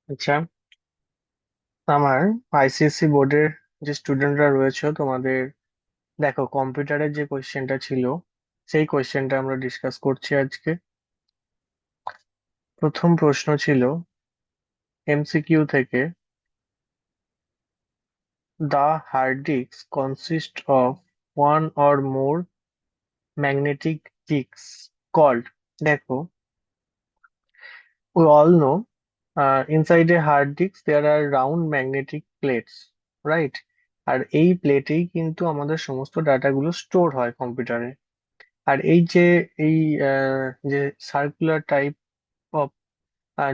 আচ্ছা, আমার আইসিএসসি বোর্ডের যে স্টুডেন্টরা রয়েছে তোমাদের, দেখো কম্পিউটারের যে কোয়েশ্চেনটা ছিল সেই কোয়েশ্চেনটা আমরা ডিসকাস করছি আজকে। প্রথম প্রশ্ন ছিল এমসিকিউ থেকে, the hard disk consist of one or more magnetic disk called. দেখো, we all know, inside a hard disk there are round magnetic plates, right? আর এই প্লেটেই কিন্তু আমাদের সমস্ত ডাটাগুলো স্টোর হয় কম্পিউটারে। আর এই যে সার্কুলার টাইপ অফ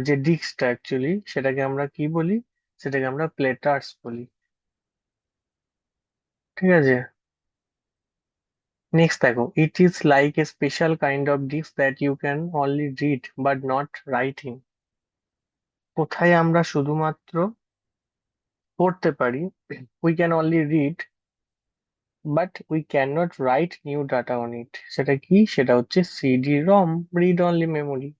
যে ডিস্কটা অ্যাকচুয়ালি সেটাকে আমরা কি বলি? সেটাকে আমরা প্লেটার্স বলি। ঠিক আছে, নেক্সট দেখো, it is like a special kind of disk that you can only read but not write in. কোথায় আমরা শুধুমাত্র পড়তে পারি, we can only read but we can not write new data on it. সেটা কি? সেটা হচ্ছে CD ROM, read only memory.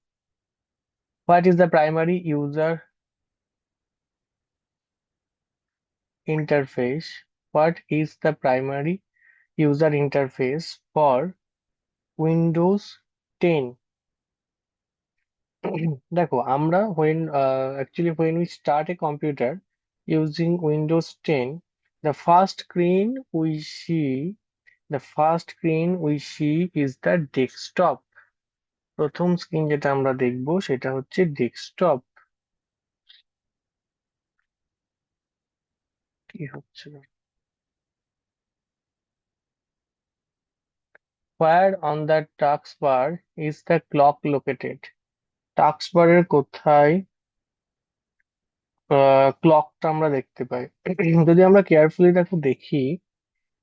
What is the primary user interface? What is the primary user interface for Windows 10? দেখো, আমরা when we start a computer using Windows 10, the first screen we see the first screen we see is the desktop. প্রথম screen যেটা আমরা দেখবো সেটা হচ্ছে desktop. কি হচ্ছে না? Where on the taskbar is the clock located? টাস্কবারের কোথায় ক্লকটা আমরা দেখতে পাই? যদি আমরা কেয়ারফুলি দেখি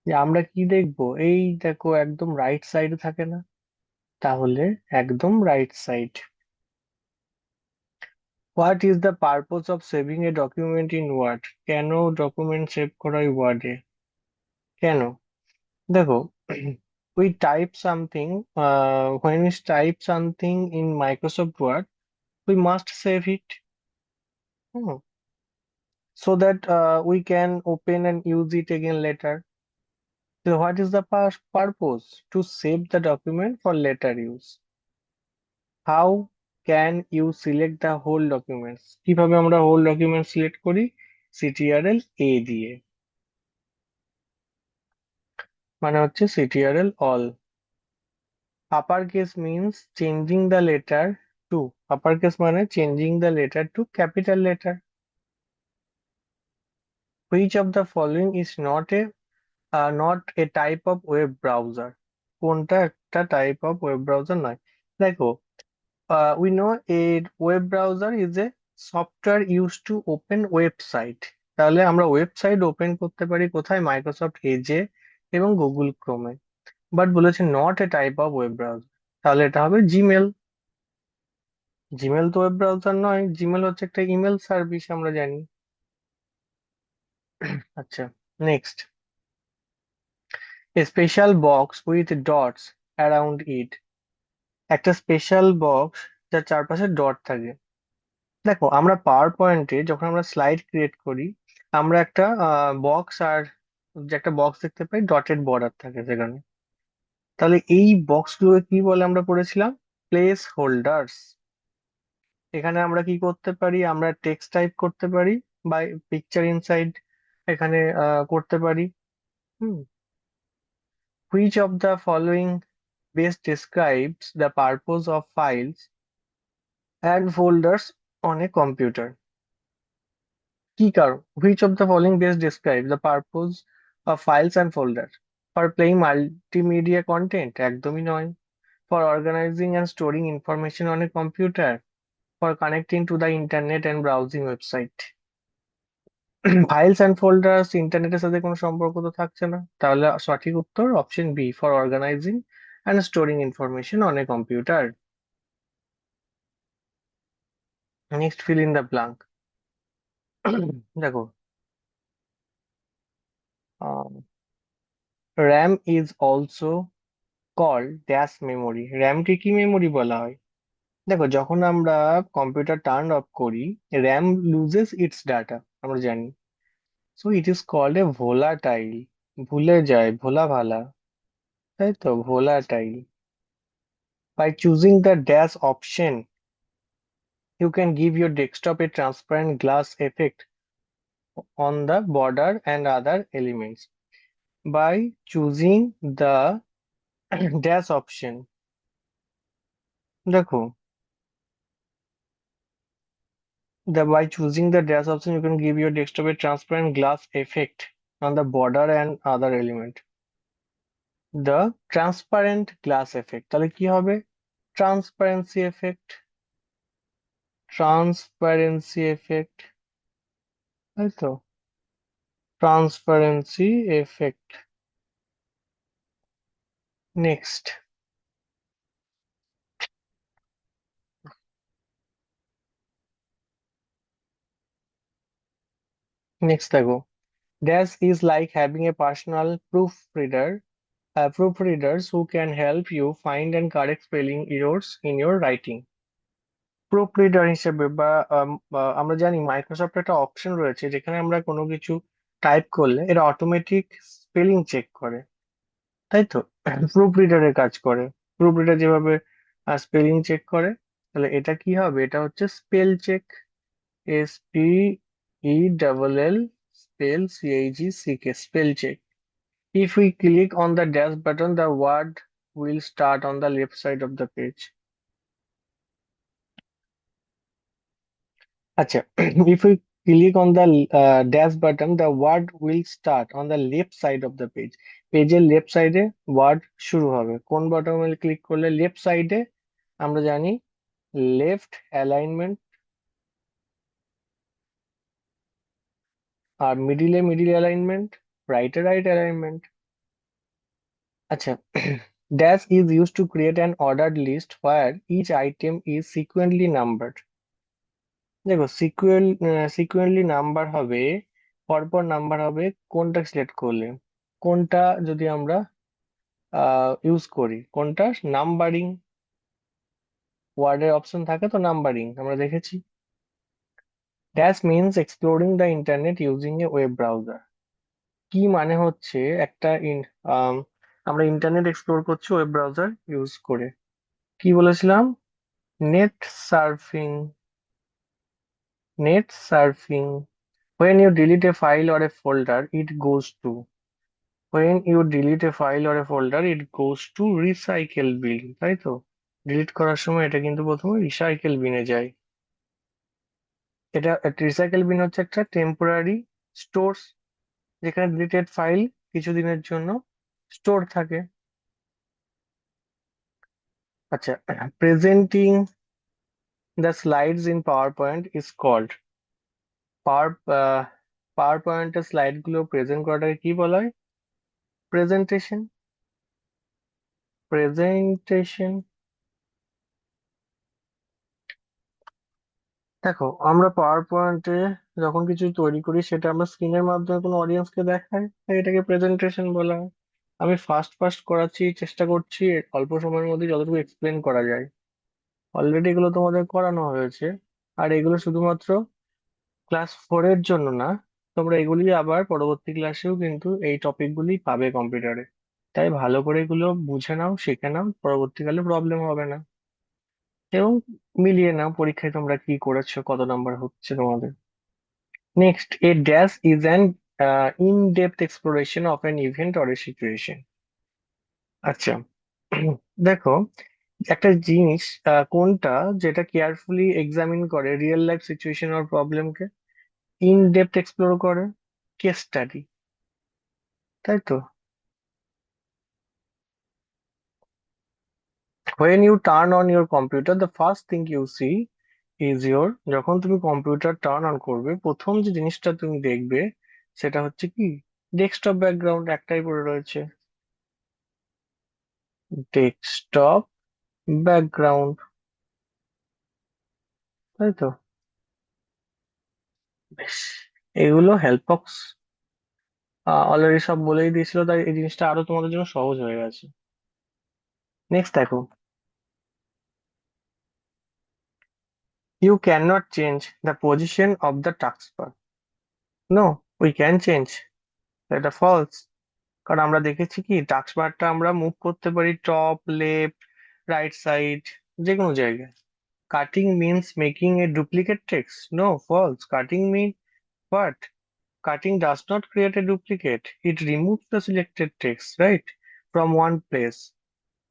যে আমরা কি দেখবো, এই দেখো একদম রাইট সাইডে থাকে না? তাহলে একদম right side. What is the purpose of saving a document in Word? কেন ডকুমেন্ট সেভ করা হয় ওয়ার্ডে? কেন? দেখো, we type something, when we type something in Microsoft Word, we must save it, so that we can open and use it again later. So what is the purpose? To save the document for later use. How can you select the whole documents? কিভাবে আমরা whole document select করি? ctrl a দিয়ে, মানে হচ্ছে ctrl all. Uppercase means changing the letter to, uppercase মানে changing the letter to capital letter. Which of the following is not a type of web browser? কোনটা একটা type of web browser নয়? দেখো, we know a web browser is a software used to open website. তাহলে আমরা website open করতে পারি কোথায়? Microsoft এজে এবং গুগল ক্রোমে। বাট বলেছে not a type of web browser, তাহলে এটা হবে জিমেল। জিমেল তো ওয়েব ব্রাউজার নয়, জিমেল হচ্ছে একটা ইমেল সার্ভিস, আমরা জানি। আচ্ছা, next, a special box with dots around ইট। একটা স্পেশাল বক্স যার চারপাশে ডট থাকে। দেখো, আমরা পাওয়ার পয়েন্টে যখন আমরা স্লাইড ক্রিয়েট করি, আমরা একটা বক্স আর যে একটা বক্স দেখতে পাই, ডটেড বর্ডার থাকে সেখানে। তাহলে এই বক্সগুলোকে কি বলে আমরা পড়েছিলাম? Place holders. এখানে আমরা কি করতে পারি? আমরা টেক্সট টাইপ করতে পারি বা পিকচার ইনসাইড এখানে করতে পারি। Hmm. Which of the following best describes the purpose of files and folders on a computer? কি কারণ? Which of the following best describes the purpose of files and folders? For playing multimedia content? একদমই নয়। For organising and storing information on a computer? For connecting to the internet and browsing website? Files and folders ইন্টারনেটের সাথে কোনো সম্পর্ক তো থাকছে না, তাহলে সঠিক উত্তর option b, for organising and storing information on a computer. Next, fill in the blank. দেখো, RAM is also called dash memory. র্যামকে কি মেমোরি বলা হয়? দেখো, যখন আমরা কম্পিউটার টার্ন অফ করি, র্যাম লুজেস ইটস ডাটা, আমরা জানি। So it is called a volatile. ভুলে যায়, ভোলা ভালা, তাই তো, volatile. By choosing the dash option, you can give your desktop a transparent glass effect on the border and other elements. By choosing the dash option, দেখো, by choosing the dash option, you can give your desktop a transparent glass effect on the border and other element. The transparent glass effect, তাহলে কি হবে? Transparency effect, transparency effect, তাই তো, transparency effect. Next, দেখো, dash is like having a personal proofreader, proofreaders who can help you find and correct spelling errors in your writing. Proof reader হিসেবে বা আমরা জানি মাইক্রোসফট একটা অপশন রয়েছে যেখানে আমরা কোনো কিছু টাইপ করলে এটা অটোমেটিক স্পেলিং চেক করে, তাই তো। প্রুফ রিডারের কাজ করে। প্রুফ রিডার যেভাবে স্পেলিং চেক করে, তাহলে এটা কি হবে? এটা হচ্ছে spell check. SPELL, CHECK, spell check. If we click on the dash button, the word will start on the left side of the page. আচ্ছা, if we click on the dash button, the word will start on the left side of the page. পেজের left সাইডে word শুরু হবে। কোন বাটনে click করলে? Left সাইডে, আমরা জানি লেফট অ্যালাইনমেন্ট, আর মিডিলে মিডিল অ্যালাইনমেন্ট, রাইটে রাইট অ্যালাইনমেন্ট। আচ্ছা, dash is used to create an ordered list where each item is sequentially numbered. দেখো, সিকুয়েন্টলি নাম্বার হবে, পরপর নাম্বার হবে কোনটা সিলেক্ট করলে। কোনটা যদি আমরা ইউজ করি, কোনটা? নাম্বারিং। ওয়ার্ডের অপশন থাকে তো নাম্বারিং, আমরা দেখেছি। Dash means exploring the internet using a web browser. কি মানে হচ্ছে? একটা আমরা ইন্টারনেট এক্সপ্লোর করছি ওয়েব ব্রাউজার ইউজ করে। কি বলেছিলাম? Net surfing, net surfing. When you delete a file or a folder, it goes to. When you delete a file or a folder, it goes to recycle bin, তাই তো? Delete করার সময় এটা কিন্তু প্রথমে রিসাইকেল বিনে যায়। এটা রিসাইকেল বিন হচ্ছে একটা টেম্পোরারি স্টোরস, যেখানে ডিলিটেড ফাইল কিছুদিনের জন্য স্টোর থাকে। আচ্ছা, presenting the slides in PowerPoint is called. Power power পয়েন্টের স্লাইড গুলো প্রেজেন্ট করাটাকে কি বলা হয়? Presentation, presentation. দেখো, আমরা পাওয়ার পয়েন্টে যখন কিছু তৈরি করি সেটা আমরা স্ক্রিনের মাধ্যমে কোনো অডিয়েন্সকে দেখাই, তাই এটাকে প্রেজেন্টেশন বলা হয়। আমি ফার্স্ট ফার্স্ট করাচ্ছি, চেষ্টা করছি অল্প সময়ের মধ্যে যতটুকু এক্সপ্লেন করা যায়। অলরেডি এগুলো তোমাদের করানো হয়েছে, আর এগুলো শুধুমাত্র ক্লাস 4 এর জন্য না, তোমরা এগুলি আবার পরবর্তী ক্লাসেও কিন্তু এই টপিকগুলি পাবে কম্পিউটারে। তাই ভালো করে এগুলো বুঝে নাও, শিখে নাও, পরবর্তীকালে প্রবলেম হবে না। এবং মিলিয়ে নাও পরীক্ষায় তোমরা কি করেছো, কত নাম্বার হচ্ছে তোমাদের। Next, a dash is an in-depth exploration of an event or a situation. আচ্ছা, দেখো, একটা জিনিস কোনটা যেটা কেয়ারফুলি এক্সামিন করে রিয়েল লাইফ সিচুয়েশন আর প্রবলেমকে, ইন ডেপথ এক্সপ্লোর করে? কেস স্টাডি, তাই তো। When you turn on your computer, the first thing you see is your, যখন তুমি কম্পিউটার টার্ন অন করবে প্রথম যে জিনিসটা তুমি দেখবে সেটা হচ্ছে কি? ডেস্কটপ ব্যাকগ্রাউন্ড একটাই পড়ে রয়েছে, ডেস্কটপ ব্যাকগ্রাউন্ড, তাই তো। বেশ, এগুলো হেল্প বক্স অলরেডি সব বলেই দিয়েছিল, তাই এই জিনিসটা আরো তোমাদের জন্য সহজ হয়ে গেছে। নেক্সট দেখো, You cannot change the position of the taskbar. No, we can change. এটা false. কারণ আমরা দেখেছি কি টাস্কবারটা আমরা মুভ করতে পারি টপ, লেফট, রাইট সাইড, যে কোনো জায়গায়। Cutting means making a duplicate text. No, false. Cutting means what? Cutting does not create a duplicate. It removes the selected text, right? From one place.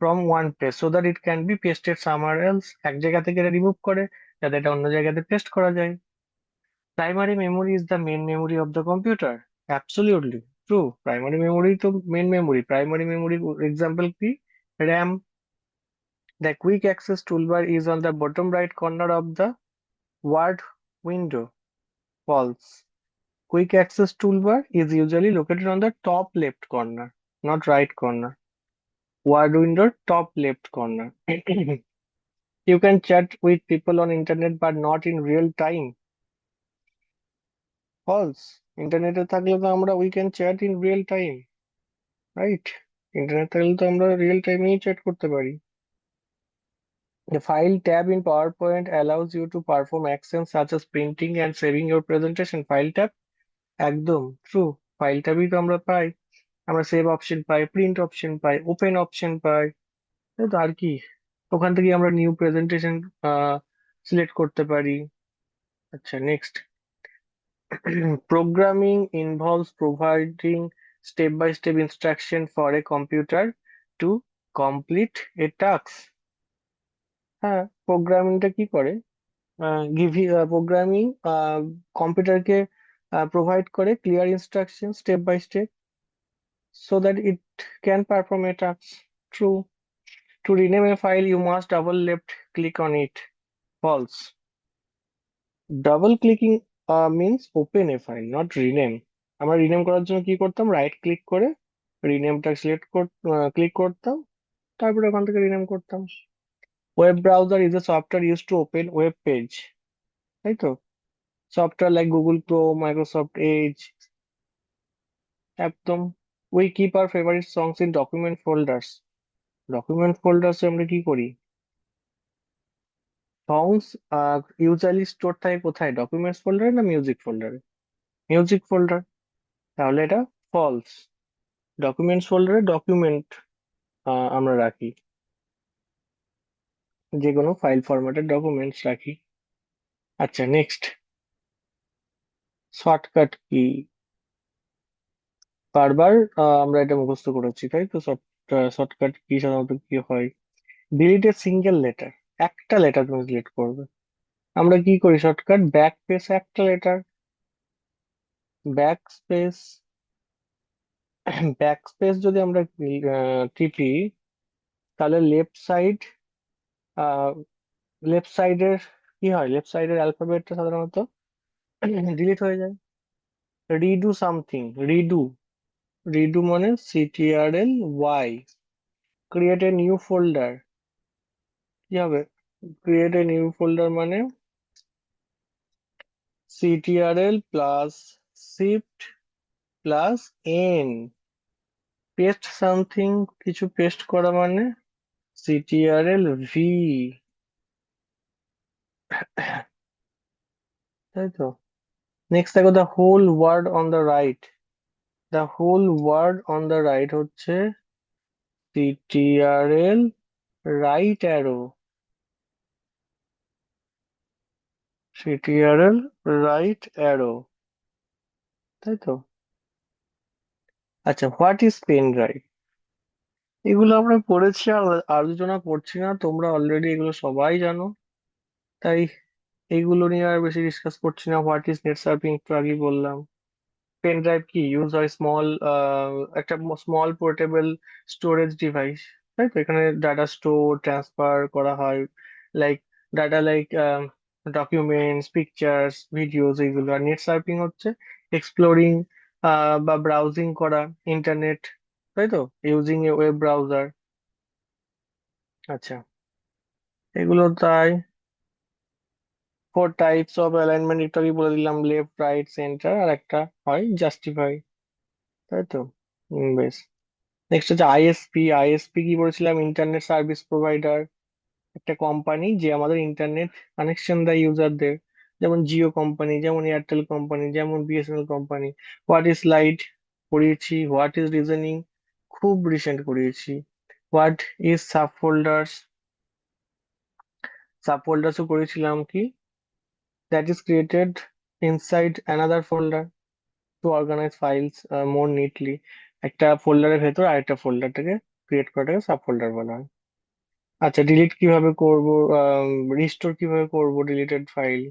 From one place so that it can be pasted somewhere else. এক জায়গা থেকে এটা remove করে যাতে এটা অন্য জায়গাতে paste করা যায়। Primary memory is the main memory of the computer. Absolutely true. Primary memory to main memory. Primary memory example কি? RAM. The quick access toolbar is on the bottom right corner of the Word window. False. Quick access toolbar is usually located on the top left corner, not right corner. Word window top left corner. You can chat with people on internet but not in real time. False. ইন্টারনেটে থাকলে তো আমরা we can chat in real time, right? Internet থাকলে তো আমরা real টাইমেই chat করতে পারি। The file tab in PowerPoint allows you to perform actions such as printing and saving your presentation. File tab একদম ট্রু। ফাইল ট্যাবই তো আমরা পাই। আমরা সেভ অপশন পাই, প্রিন্ট অপশন পাই, ওপেন অপশন পাই, তাই তো আর কি। ওখান থেকে আমরা নিউ প্রেজেন্টেশন সিলেক্ট করতে পারি। আচ্ছা next. Programming involves providing step-by-step instruction for a computer to complete a task. হ্যাঁ, প্রোগ্রামিংটা কি করে? প্রোগ্রামিং কম্পিউটারকে প্রোভাইড করে clear instruction step by step so that it can perform a task. True. To rename a file, you must double left click on it. False. Double clicking means open a file, not rename. আমরা rename করার জন্য কি করতাম? Right click করে রিনেমটা select click করতাম, তারপরে ওখান থেকে রিনেম করতাম। Web browser is a software use to open web page, তাই তো? Software like Google Chrome, Microsoft Edge, একদম। We keep our favourite songs in document folders. Document ফোল্ডার্সে আমরা কি করি? সংস ইউজুয়ালি স্টোর থাকে কোথায়? ডকুমেন্টস ফোল্ডারে না মিউজিক ফোল্ডারে? Music folder. তাহলে এটা ফলস। ডকুমেন্টস ফোল্ডারে ডকুমেন্ট আমরা রাখি, যে কোনো ফাইল ফরম্যাটের ডকুমেন্টস রাখি। আচ্ছা নেক্সট। Shortcut key? বারবার আমরা এটা মুখস্থ করেছি, তাই তো? শর্টকাট কি সাধারণত কি হয়? Delete a single letter. একটা লেটার তুমি ডিলিট করবে। আমরা কি করি? শর্টকাট ব্যাক স্পেস একটা letter, back space. Back space যদি আমরা টিপি, তাহলে লেফট সাইডের কি হয়? লেফট সাইডের অ্যালফাবেটটা সাধারণত ডিলিট হয়ে যায়। Redo something. রিডু। রিডু মানে CTRL Y। Create a new folder কি হবে? ক্রিয়েট এ নিউ ফোল্ডার মানে CTRL+Shift+N। পেস্ট সামথিং, কিছু পেস্ট করা মানে CTRL+V, তাই তো? নেক্সট দেখো the whole word on the right. The whole word on the right হচ্ছে CTRL right arrow. CTRL right arrow, তাই তো? আচ্ছা, হোয়াট ইজ পেন ড্রাইভ? এগুলো আমরা পড়েছি, আর আলোচনা করছি না, তোমরা অলরেডি এগুলো সবাই জানো, তাই এইগুলো নিয়ে আর বেশি ডিসকাস করছি না। হোয়াট ইজ নেট সার্ফিং একটু আগেই বললাম। পেন ড্রাইভ কি? ইউজ হয় স্মল, একটা স্মল পোর্টেবল স্টোরেজ ডিভাইস, তাই তো? এখানে ডাটা স্টোর ট্রান্সফার করা হয়, like data like documents, pictures, videos, এইগুলো। আর নেট সার্ফিং হচ্ছে এক্সপ্লোরিং বা ব্রাউজিং করা ইন্টারনেট, তাই তো? Using a web browser. আচ্ছা, এগুলো তাই। ফোর টাইপস অফ অ্যালাইনমেন্ট একটু আগে বলে দিলাম, লেফট, রাইট, সেন্টার, আর একটা হয় জাস্টিফাই, তাই তো? বেশ। নেক্সট হচ্ছে ISP। আইএসপি কি বলেছিলাম? Internet service provider. একটা কোম্পানি যে আমাদের ইন্টারনেট কানেকশন দেয় ইউজারদের, যেমন জিও কোম্পানি, যেমন এয়ারটেল কোম্পানি, যেমন BSNL company. What is light পড়িয়েছি, হোয়াট ইজ রিজনিং খুব রিসেন্ট করিয়েছি, what is sub folders, sub ফোল্ডার্সও করেছিলাম কি, that is created inside another folder to organise files more neatly. একটা ফোল্ডারের ভেতর আরেকটা ফোল্ডারটাকে ক্রিয়েট করাটাকে সাব ফোল্ডার বলা হয়। আচ্ছা, ডিলিট কিভাবে করব, রিস্টোর কিভাবে করব ডিলিটেড ফাইল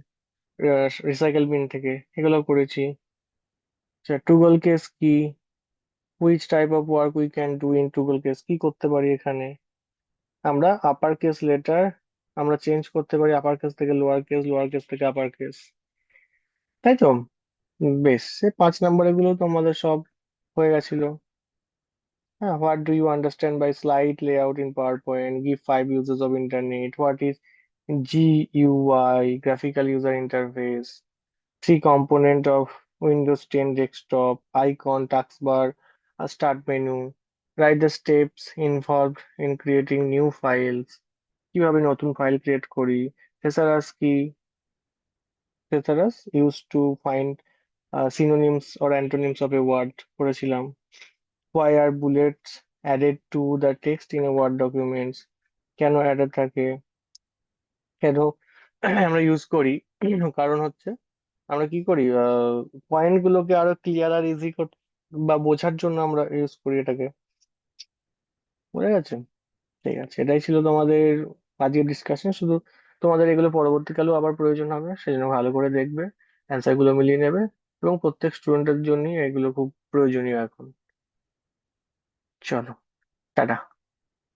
রিসাইকেল বিন থেকে, এগুলো করেছি। আচ্ছা, টুগল কেস কি, which type of work we can do in toggle case, কি করতে পারি এখানে আমরা, আপার কেস লেটার আমরা চেঞ্জ করতে পারি আপার কেস থেকে লোয়ার কেস থেকে আপার কেস, তাই তো? বেশ, সে 5 নম্বর এগুলো তো আমাদের সব হয়ে গেছিল। হ্যাঁ, what do you understand by slide layout in PowerPoint, give 5 uses of internet, what is GUI, graphical user interface, three component of Windows 10 desktop, icon, taskbar, a start menu, write the steps involved in creating new files, কিভাবে নতুন file create করি, thesaurus কি, thesaurus used to find synonyms or antonyms of a word করেছিলাম, why are bullets added to the text in a word documents, কেন added থাকে, কেন আমরা use করি, কারণ হচ্ছে আমরা কি করি, পয়েন্ট গুলোকে আরো ক্লিয়ার আর ইজি বা বোঝার জন্য আমরা ইউজ করি এটাকে। বুঝে গেছে? ঠিক আছে, এটাই ছিল তোমাদের আজকের ডিসকাশন। শুধু তোমাদের এগুলো পরবর্তীকালেও আবার প্রয়োজন হবে, সেজন্য ভালো করে দেখবে, অ্যান্সার গুলো মিলিয়ে নেবে, এবং প্রত্যেক স্টুডেন্টের জন্য এগুলো খুব প্রয়োজনীয় এখন। চলো, টাটা।